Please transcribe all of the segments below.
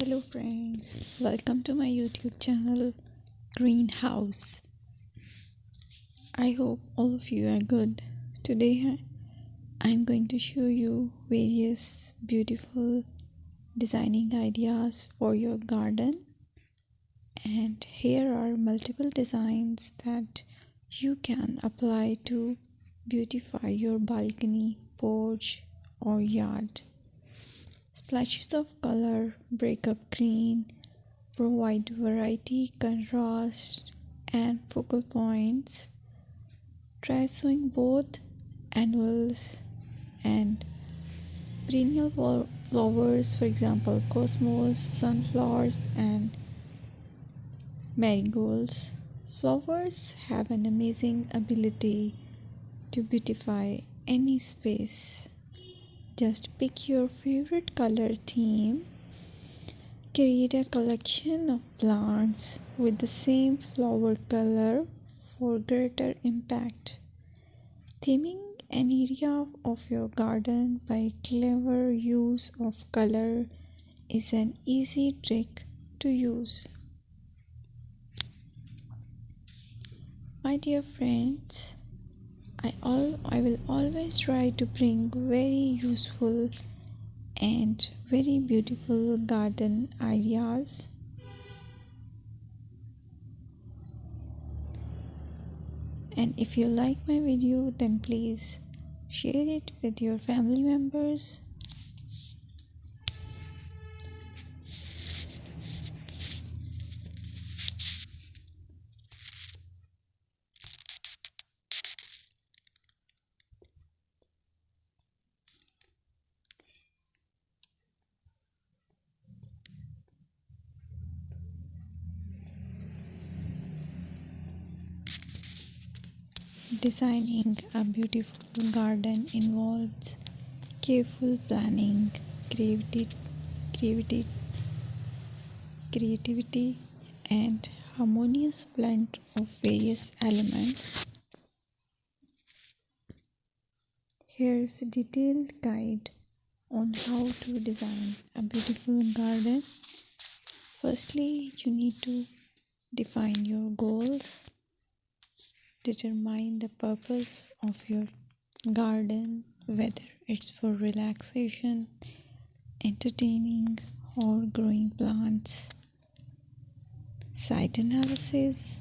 Hello friends, welcome to my YouTube channel Greenhouse. I hope all of you are good. Today I'm going to show you various beautiful designing ideas for your garden, and here are multiple designs that you can apply to beautify your balcony, porch or yard. Splashes of color break up green, provide variety, contrast, and focal points. Try sowing both annuals and perennial flowers, for example, cosmos, sunflowers, and marigolds. Flowers have an amazing ability to beautify any space. Just pick your favorite color theme. Create a collection of plants with the same flower color for greater impact. Theming an area of your garden by clever use of color is an easy trick to use. My dear friends, I will always try to bring very useful and very beautiful garden ideas. And if you like my video, then please share it with your family members. Designing a beautiful garden involves careful planning, creativity, and harmonious blend of various elements. Here's a detailed guide on how to design a beautiful garden. Firstly, you need to define your goals. Determine the purpose of your garden, whether it's for relaxation, entertaining, or growing plants. Site analysis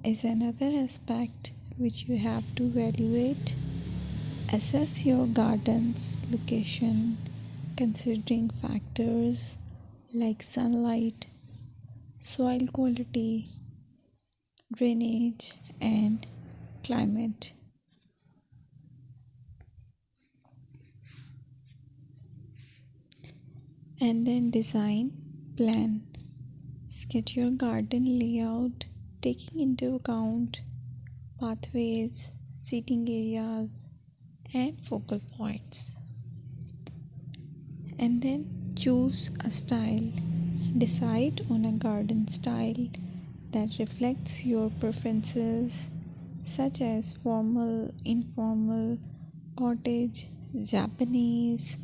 is another aspect which you have to evaluate. Assess your garden's location, considering factors like sunlight, soil quality, drainage, and climate. And then design, plan. Sketch your garden layout, taking into account pathways, seating areas, and focal points. And then choose a style. Decide on a garden style that reflects your preferences, such as formal, informal, cottage, Japanese,